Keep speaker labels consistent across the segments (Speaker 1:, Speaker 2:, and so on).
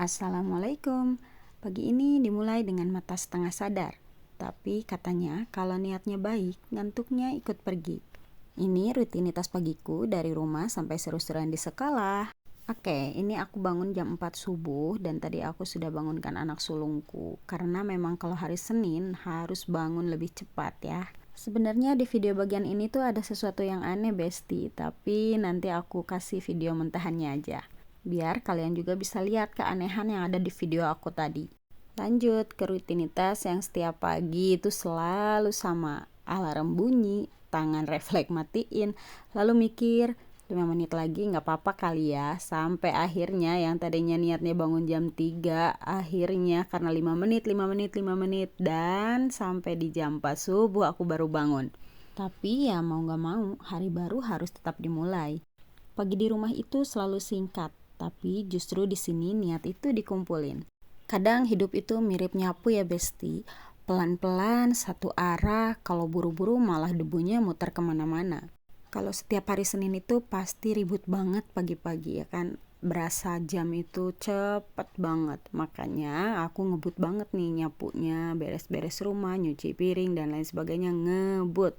Speaker 1: Assalamualaikum. Pagi ini dimulai dengan mata setengah sadar. Tapi katanya kalau niatnya baik, ngantuknya ikut pergi. Ini rutinitas pagiku dari rumah sampai seru-seruan di sekolah. Oke, ini aku bangun jam 4 subuh dan tadi aku sudah bangunkan anak sulungku. Karena memang kalau hari Senin harus bangun lebih cepat ya. Sebenarnya di video bagian ini tuh ada sesuatu yang aneh Besti, tapi nanti aku kasih video mentahannya aja. Biar kalian juga bisa lihat keanehan yang ada di video aku tadi. Lanjut ke rutinitas yang setiap pagi itu selalu sama. Alarm bunyi, tangan refleks matiin, lalu mikir 5 menit lagi gak apa-apa kali ya. Sampai akhirnya yang tadinya niatnya bangun jam 3, akhirnya karena 5 menit, dan sampai di jam 4 subuh aku baru bangun. Tapi ya mau gak mau, hari baru harus tetap dimulai. Pagi di rumah itu selalu singkat, tapi justru di sini niat itu dikumpulin. Kadang hidup itu mirip nyapu ya Besti, pelan-pelan satu arah, kalau buru-buru malah debunya muter kemana-mana. Kalau setiap hari Senin itu pasti ribut banget pagi-pagi ya kan, berasa jam itu cepet banget. Makanya aku ngebut banget nih nyapunya, beres-beres rumah, nyuci piring dan lain sebagainya, ngebut.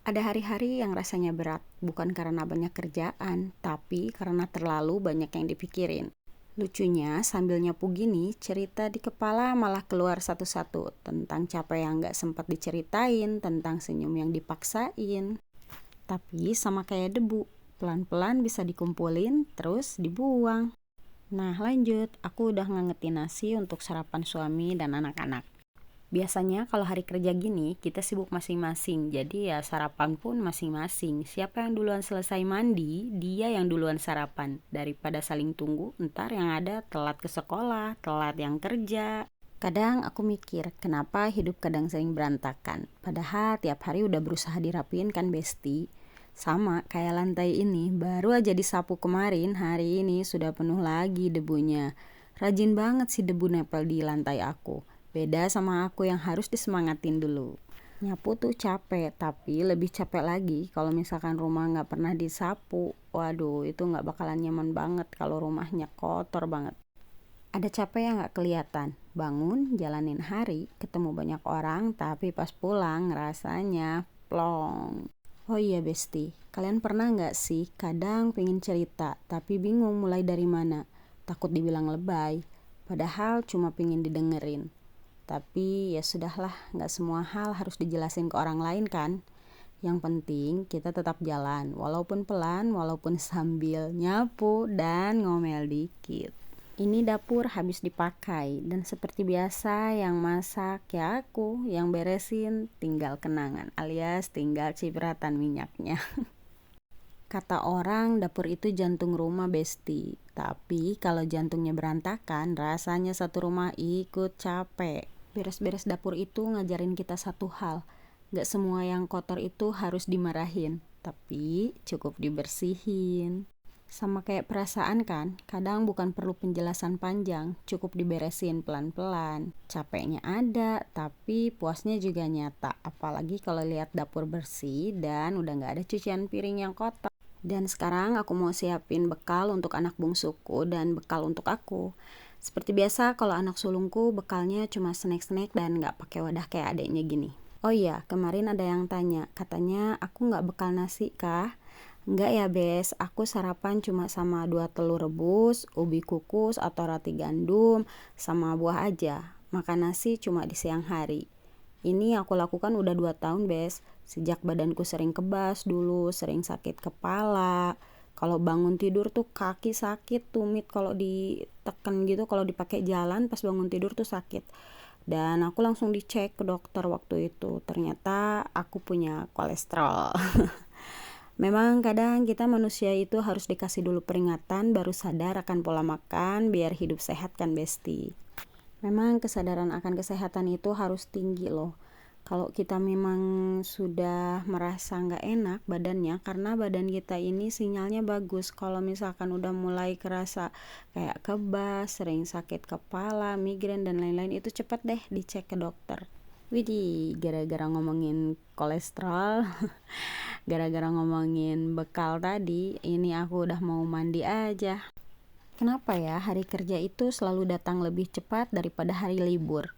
Speaker 1: Ada hari-hari yang rasanya berat, bukan karena banyak kerjaan, tapi karena terlalu banyak yang dipikirin. Lucunya, sambil nyapu gini, cerita di kepala malah keluar satu-satu, tentang capek yang gak sempat diceritain, tentang senyum yang dipaksain. Tapi sama kayak debu, pelan-pelan bisa dikumpulin, terus dibuang. Nah lanjut, aku udah ngangetin nasi untuk sarapan suami dan anak-anak. Biasanya kalau hari kerja gini, kita sibuk masing-masing, jadi ya sarapan pun masing-masing. Siapa yang duluan selesai mandi, dia yang duluan sarapan. Daripada saling tunggu, ntar yang ada telat ke sekolah, telat yang kerja. Kadang aku mikir, kenapa hidup kadang sering berantakan. Padahal tiap hari udah berusaha dirapiin kan Besti. Sama kayak lantai ini, baru aja disapu kemarin, hari ini sudah penuh lagi debunya. Rajin banget sih debu nempel di lantai aku. Beda sama aku yang harus disemangatin dulu. Nyapu tuh capek, tapi lebih capek lagi kalau misalkan rumah gak pernah disapu. Waduh, itu gak bakalan nyaman banget kalau rumahnya kotor banget. Ada capek yang gak kelihatan. Bangun, jalanin hari, ketemu banyak orang, tapi pas pulang rasanya plong. Oh iya Besti, kalian pernah gak sih kadang pengen cerita, tapi bingung mulai dari mana? Takut dibilang lebay, padahal cuma pengen didengerin. Tapi ya sudahlah, gak semua hal harus dijelasin ke orang lain kan. Yang penting kita tetap jalan, walaupun pelan, walaupun sambil nyapu dan ngomel dikit. Ini dapur habis dipakai, dan seperti biasa yang masak ya aku, yang beresin tinggal kenangan alias tinggal cipratan minyaknya. Kata orang dapur itu jantung rumah Besti, tapi kalau jantungnya berantakan rasanya satu rumah ikut capek. Beres-beres dapur itu ngajarin kita satu hal, gak semua yang kotor itu harus dimarahin, tapi cukup dibersihin. Sama kayak perasaan kan, kadang bukan perlu penjelasan panjang, cukup diberesin pelan-pelan. Capeknya ada, tapi puasnya juga nyata, apalagi kalau lihat dapur bersih dan udah gak ada cucian piring yang kotor. Dan sekarang aku mau siapin bekal untuk anak bungsuku dan bekal untuk aku. Seperti biasa kalau anak sulungku bekalnya cuma snack-snack dan gak pakai wadah kayak adeknya gini. Oh iya, kemarin ada yang tanya, katanya aku gak bekal nasi kah? Enggak ya Bes, aku sarapan cuma sama 2 telur rebus, ubi kukus atau roti gandum, sama buah aja. Makan nasi cuma di siang hari. Ini aku lakukan udah 2 tahun Bes, sejak badanku sering kebas dulu, sering sakit kepala. Kalau bangun tidur tuh kaki sakit, tumit kalau diteken gitu, kalau dipakai jalan pas bangun tidur tuh sakit. Dan aku langsung dicek ke dokter waktu itu, ternyata aku punya kolesterol. Memang kadang kita manusia itu harus dikasih dulu peringatan baru sadar akan pola makan biar hidup sehat kan Besti. Memang kesadaran akan kesehatan itu harus tinggi loh. Kalau kita memang sudah merasa gak enak badannya, karena badan kita ini sinyalnya bagus. Kalau misalkan udah mulai kerasa kayak kebas, sering sakit kepala, migrain dan lain-lain, itu cepet deh dicek ke dokter. Widih, gara-gara ngomongin kolesterol gara-gara ngomongin bekal tadi, ini aku udah mau mandi aja. Kenapa ya hari kerja itu selalu datang lebih cepat daripada hari libur?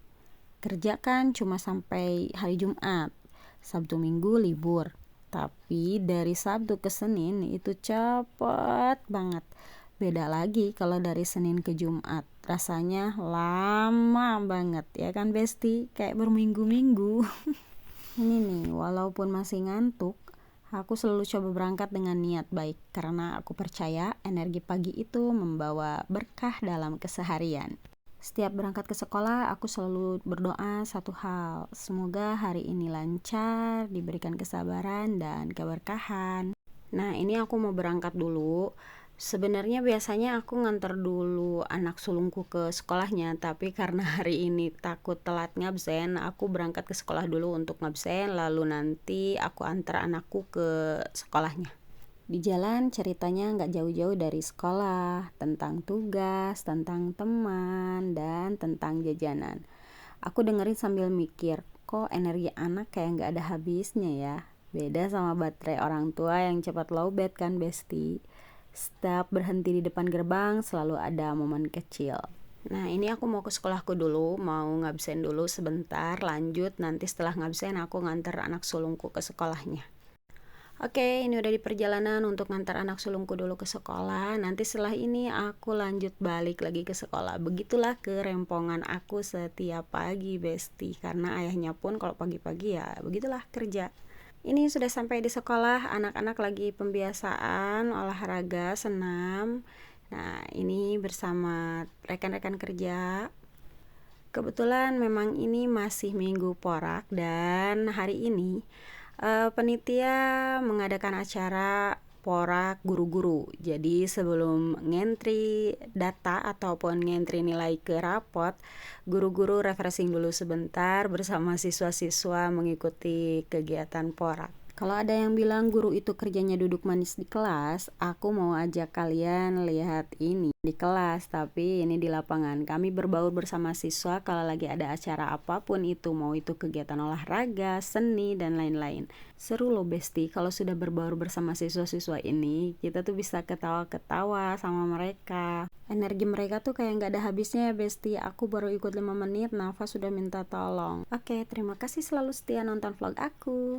Speaker 1: Kerja kan cuma sampai hari Jumat, Sabtu Minggu libur. Tapi dari Sabtu ke Senin itu cepet banget. Beda lagi kalau dari Senin ke Jumat. Rasanya lama banget ya kan Besti? Kayak berminggu-minggu. Ini nih, walaupun masih ngantuk, aku selalu coba berangkat dengan niat baik karena aku percaya energi pagi itu membawa berkah dalam keseharian. Setiap berangkat ke sekolah, aku selalu berdoa satu hal. Semoga hari ini lancar, diberikan kesabaran dan keberkahan. Nah, ini aku mau berangkat dulu. Sebenarnya biasanya aku nganter dulu anak sulungku ke sekolahnya, tapi karena hari ini takut telat ngabsen, aku berangkat ke sekolah dulu untuk ngabsen, lalu nanti aku antar anakku ke sekolahnya. Di jalan ceritanya nggak jauh-jauh dari sekolah, tentang tugas, tentang teman, dan tentang jajanan. Aku dengerin sambil mikir, kok energi anak kayak nggak ada habisnya ya. Beda sama baterai orang tua yang cepat lowbat kan Besti. Setiap berhenti di depan gerbang selalu ada momen kecil. Nah ini aku mau ke sekolahku dulu, mau ngabsen dulu sebentar, lanjut nanti setelah ngabsen aku nganter anak sulungku ke sekolahnya. Oke, ini udah di perjalanan untuk ngantar anak sulungku dulu ke sekolah. Nanti setelah ini aku lanjut balik lagi ke sekolah. Begitulah kerempongan aku setiap pagi, Besti. Karena ayahnya pun kalau pagi-pagi ya begitulah kerja. Ini sudah sampai di sekolah, anak-anak lagi pembiasaan, olahraga, senam. Nah, ini bersama rekan-rekan kerja. Kebetulan memang ini masih minggu porak dan hari ini penitia mengadakan acara porak guru-guru. Jadi sebelum ngentri data ataupun ngentri nilai ke rapot, guru-guru refreshing dulu sebentar bersama siswa-siswa mengikuti kegiatan porak. Kalau ada yang bilang guru itu kerjanya duduk manis di kelas, aku mau ajak kalian lihat ini di kelas, tapi ini di lapangan. Kami berbaur bersama siswa kalau lagi ada acara apapun itu, mau itu kegiatan olahraga, seni, dan lain-lain. Seru loh Besti, kalau sudah berbaur bersama siswa-siswa ini, kita tuh bisa ketawa-ketawa sama mereka. Energi mereka tuh kayak nggak ada habisnya ya Besti. Aku baru ikut 5 menit, nafas sudah minta tolong. Oke, terima kasih selalu setia nonton vlog aku.